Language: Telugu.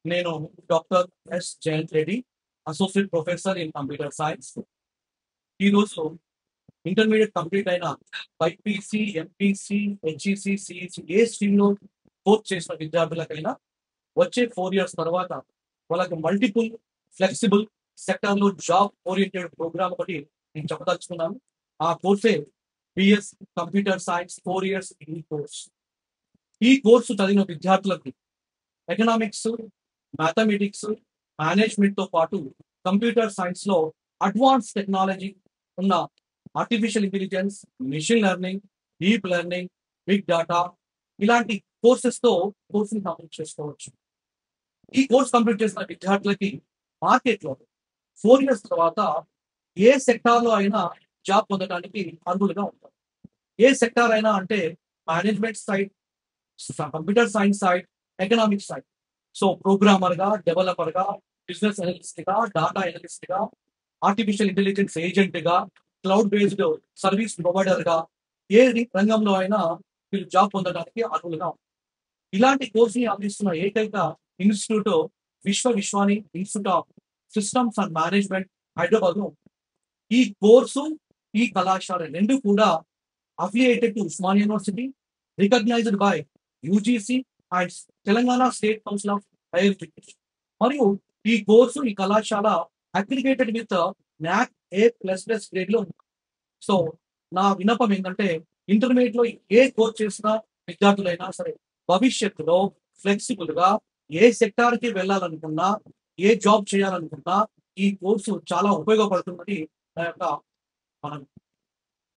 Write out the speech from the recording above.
నేను doctor Jayant Reddy, associate professor in computer science. ఈరోజు ఇంటర్మీడియట్ కంప్లీట్ అయిన బైపీసీ, ఎంపీసీ, హెచ్ఈసీ, సిఈసీ ఏ స్ట్రీమ్‌లో కోర్స్ చేసిన విద్యార్థులకైనా వచ్చే 4 ఇయర్స్ తర్వాత వాళ్ళకి మల్టిపుల్ ఫ్లెక్సిబుల్ సెక్టార్‌లో జాబ్ ఓరియెంటెడ్ ప్రోగ్రామ్ ఒకటి నేను చెప్పదలుచుకున్నాను. ఆ కోర్సే BS computer science 4 years degree course. ఈ కోర్సు చదివిన విద్యార్థులకి ఎకనామిక్స్, మ్యాథమెటిక్స్, మేనేజ్మెంట్‌తో పాటు కంప్యూటర్ సైన్స్‌లో అడ్వాన్స్ టెక్నాలజీ ఉన్న artificial intelligence, machine learning, deep learning, big data ఇలాంటి కోర్సెస్‌తో కోర్స్‌ని కంప్లీట్ చేసుకోవచ్చు. ఈ కోర్స్ కంప్లీట్ చేసిన విద్యార్థులకి మార్కెట్‌లో 4 ఇయర్స్ తర్వాత ఏ సెక్టార్‌లో అయినా జాబ్ పొందడానికి అర్హులుగా ఉంటారు. ఏ సెక్టార్ అయినా అంటే management side, computer science side, economics side. So ప్రోగ్రామర్‌గా, డెవలపర్‌గా, బిజినెస్ అనలిస్ట్‌గా, డాటా అనలిస్ట్‌గా, ఆర్టిఫిషియల్ ఇంటెలిజెన్స్ ఏజెంట్‌గా, క్లౌడ్ బేస్డ్ సర్వీస్ ప్రొవైడర్‌గా ఏ రంగంలో అయినా వీళ్ళు జాబ్ పొందడానికి అర్హులుగా ఉంటారు. ఇలాంటి కోర్స్‌ని అందిస్తున్న ఏకైక institute Vishwani institute of systems and management హైదరాబాద్‌లో ఉంది. ఈ కోర్సు, ఈ కళాశాల 2 కూడా affiliated to Osmania university, recognized by UGC and Telangana state council of higher education. మరియు ఈ కోర్సు, ఈ కళాశాల అగ్రిగేటెడ్ విత్ నాక్ A++ గ్రేడ్‌లో ఉంది. సో, నా విన్నపం ఏంటంటే ఇంటర్మీడియేట్‌లో ఏ కోర్స్ చేసినా విద్యార్థులైనా సరే భవిష్యత్తులో ఫ్లెక్సిబుల్‌గా ఏ సెక్టార్‌కి వెళ్ళాలనుకున్నా, ఏ జాబ్ చేయాలనుకున్నా ఈ కోర్సు చాలా ఉపయోగపడుతుందని నా యొక్క మనవి.